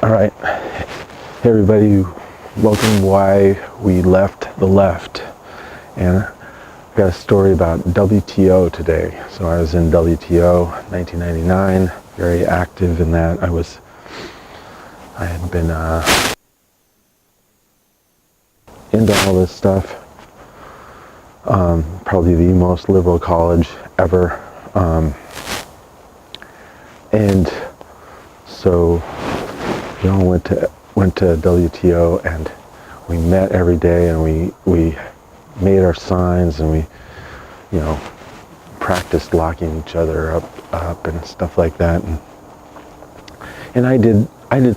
All right. Hey, everybody. Welcome Why We Left the Left. And I got a story about WTO today. So I was in WTO 1999, very active in that. I had been into all this stuff. Probably the most liberal college ever. And so we all went to WTO, and we met every day, and we made our signs, and we practiced locking each other up and stuff like that, and I did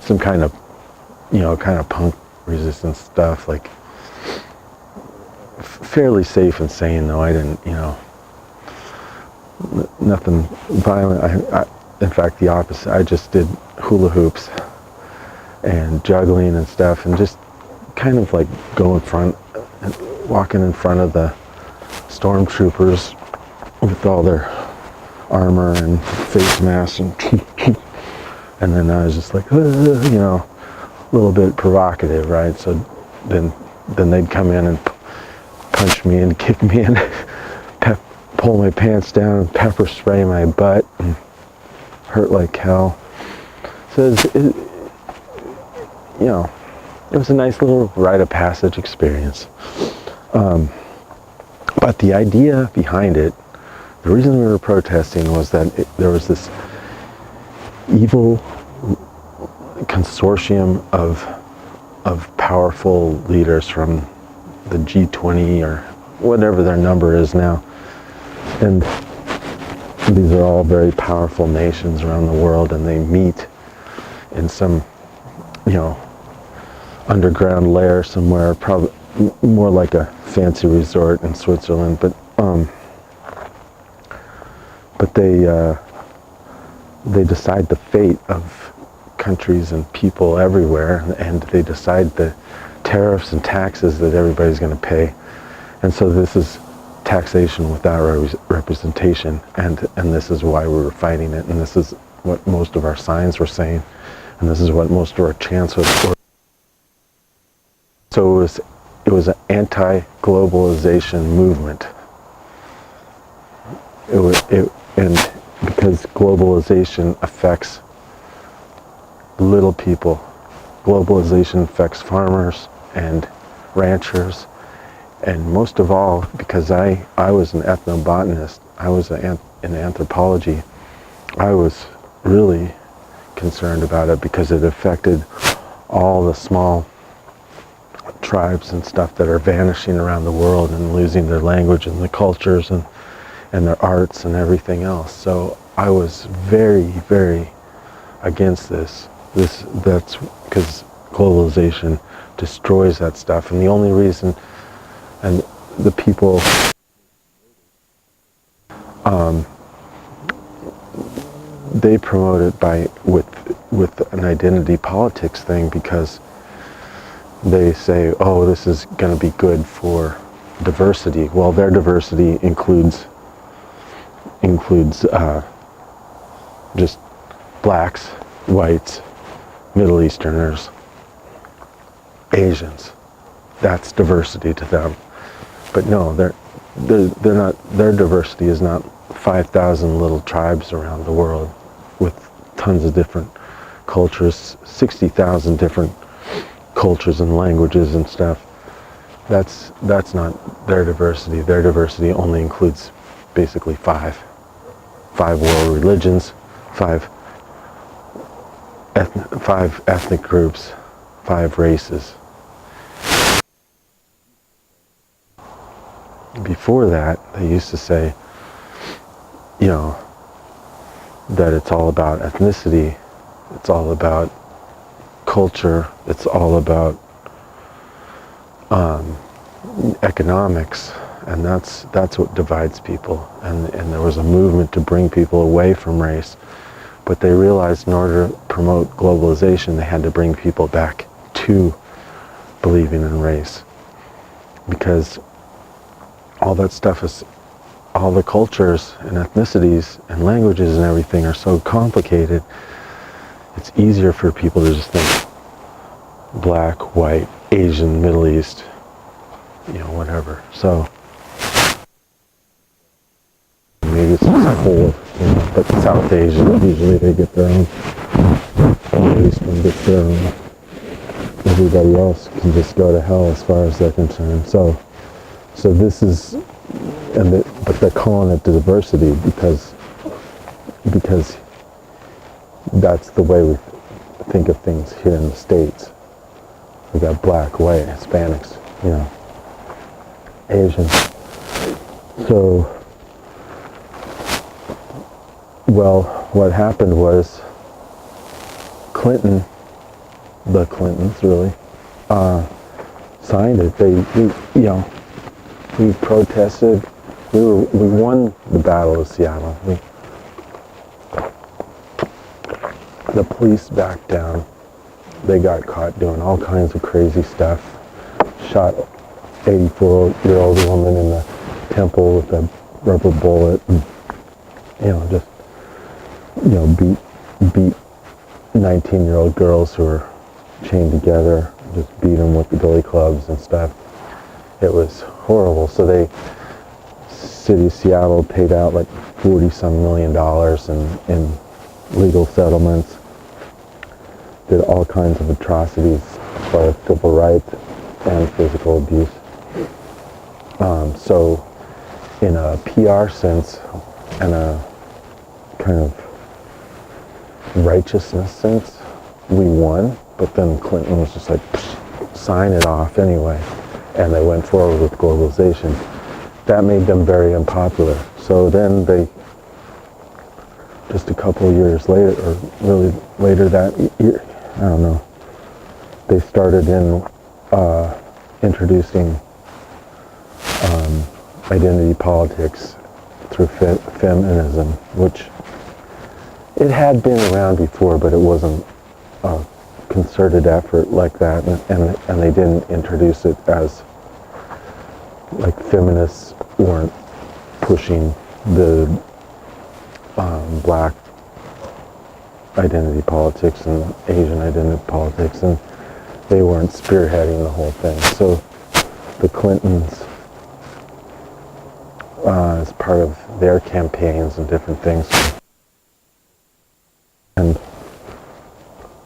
some kind of punk resistance stuff, like fairly safe and sane, though. I didn't nothing violent. In fact, the opposite. I just did hula hoops and juggling and stuff, and just kind of like walking in front of the stormtroopers with all their armor and face masks, and then I was just like, a little bit provocative, right? So then they'd come in and punch me and kick me and pull my pants down and pepper spray my butt and hurt like hell. So it was a nice little rite of passage experience. But the idea behind it, the reason we were protesting, was that there was this evil consortium of powerful leaders from the G20 or whatever their number is now. And these are all very powerful nations around the world, and they meet in some, underground lair somewhere, probably more like a fancy resort in Switzerland. But they decide the fate of countries and people everywhere, and they decide the tariffs and taxes that everybody's going to pay. And so this is taxation without representation, and this is why we were fighting it, and this is what most of our signs were saying, and this is what most of our chants were. So it was an anti-globalization movement. And because globalization affects little people, globalization affects farmers and ranchers. And most of all, because I was an ethnobotanist, I was in anthropology, I was really concerned about it because it affected all the small tribes and stuff that are vanishing around the world and losing their language and the cultures and their arts and everything else. So I was very, very against this. That's because globalization destroys that stuff. And the only reason, and the people they promote it with an identity politics thing, because they say, oh, this is going to be good for diversity. Well, their diversity includes just blacks, whites, Middle Easterners, Asians. That's diversity to them. But no, they're not. Their diversity is not 5,000 little tribes around the world with tons of different cultures, 60,000 different cultures and languages and stuff. That's not their diversity. Their diversity only includes basically five world religions, five ethnic groups, 5 races. Before that, they used to say, that it's all about ethnicity, it's all about culture, it's all about economics, and that's what divides people. And there was a movement to bring people away from race, but they realized in order to promote globalization, they had to bring people back to believing in race, because all that stuff is, all the cultures and ethnicities and languages and everything are so complicated. it's easier for people to just think black, white, Asian, Middle East, whatever. So maybe it's just cold, but South Asia, usually they get their own. Middle Eastern gets their own. Everybody else can just go to hell as far as they're concerned. So this is, but they're calling it diversity because that's the way we think of things here in the States. We got black, white, Hispanics, Asians. So, well, what happened was the Clintons really, signed it. We protested. We won the Battle of Seattle. The police backed down. They got caught doing all kinds of crazy stuff. Shot 84-year-old woman in the temple with a rubber bullet, and beat 19-year-old girls who were chained together, just beat them with the billy clubs and stuff. It was horrible. So City of Seattle paid out like $40-some million in legal settlements, did all kinds of atrocities as far as civil rights and physical abuse. So in a PR sense and a kind of righteousness sense, we won, but then Clinton was just like, sign it off anyway, and they went forward with globalization. That made them very unpopular. So then just a couple of years later, or really later that year, I don't know, they started introducing identity politics through feminism, which it had been around before, but it wasn't a concerted effort like that, and they didn't introduce it as, like, feminists weren't pushing the black identity politics and Asian identity politics, and they weren't spearheading the whole thing. So the Clintons, as part of their campaigns and different things,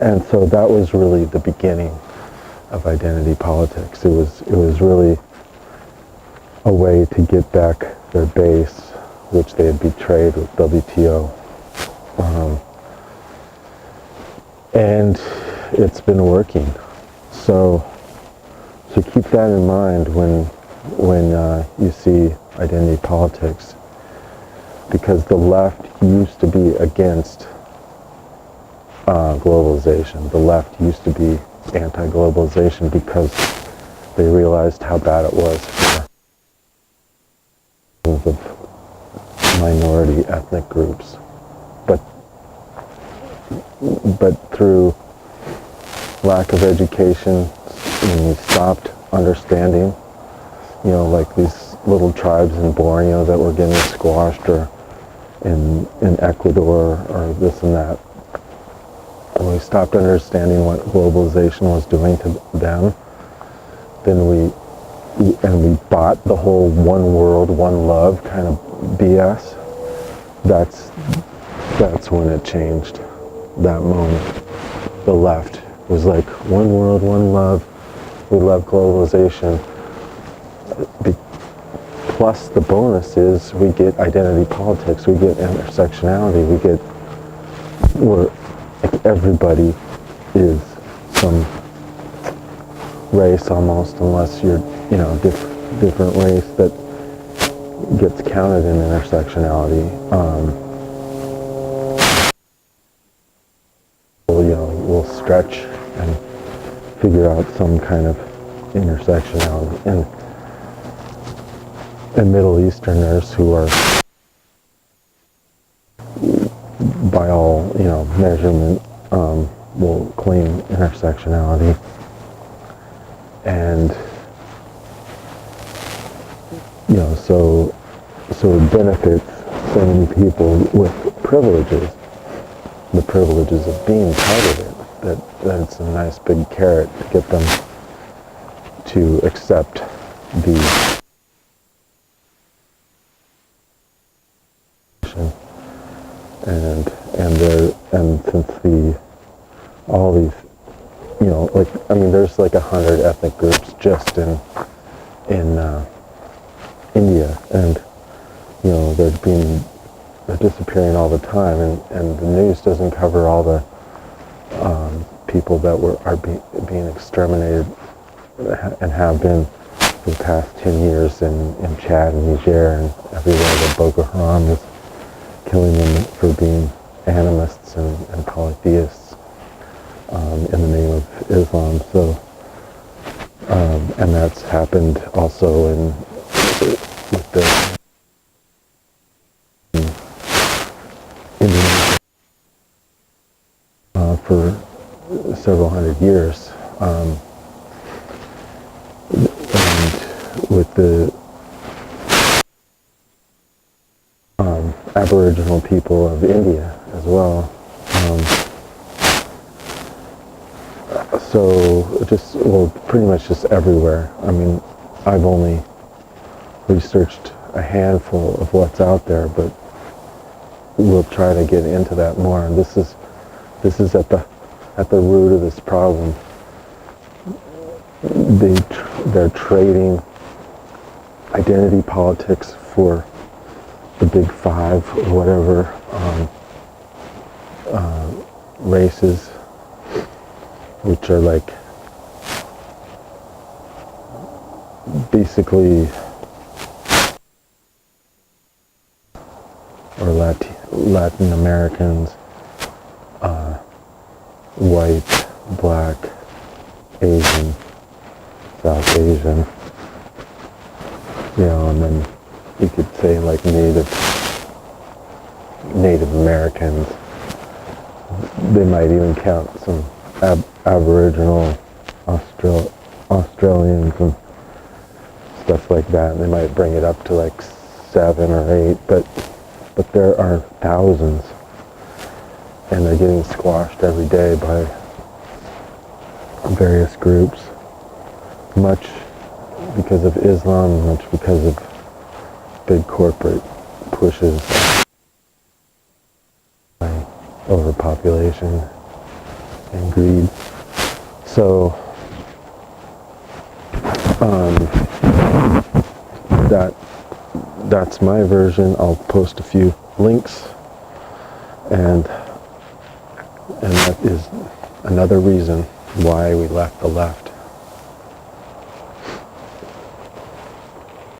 and so that was really the beginning of identity politics. It was really a way to get back their base, which they had betrayed with WTO. And it's been working. So keep that in mind when you see identity politics, because the left used to be against globalization. The left used to be anti-globalization because they realized how bad it was for of minority ethnic groups. But through lack of education, when we stopped understanding, like these little tribes in Borneo that were getting squashed, or in Ecuador, or this and that, when we stopped understanding what globalization was doing to them, then we bought the whole one world, one love kind of BS. That's when it changed. That moment, the left was like, one world, one love. We love globalization. Plus the bonus is we get identity politics, we get intersectionality, where everybody is some race almost, unless you're, different race that gets counted in intersectionality. We'll stretch and figure out some kind of intersectionality. And Middle Easterners who are, by all measurement, will claim intersectionality, and so it benefits so many people with privileges. the privileges of being part of it. That it's a nice big carrot to get them to accept the and since all these, like, I mean, there's like 100 ethnic groups just in India, and they're disappearing all the time, and the news doesn't cover all the people that are being exterminated and have been for the past 10 years in Chad and Niger and everywhere that Boko Haram is killing them for being animists and polytheists in the name of Islam. So, and that's happened also with the Indonesia for several hundred years, and with the Aboriginal people of India as well. So pretty much just everywhere. I mean, I've only researched a handful of what's out there, but we'll try to get into that more. And this is at the root of this problem. They're trading identity politics for the big five or whatever races, which are like basically or Latin Americans, white, black, Asian, South Asian, and then you could say like Native Americans. They might even count some Aboriginal Australians and stuff like that. And they might bring it up to like 7 or 8, but there are thousands, and they're getting squashed every day by various groups, much because of Islam, much because of big corporate pushes, overpopulation and greed. So that's my version. I'll post a few links, and that is another reason why we left the left.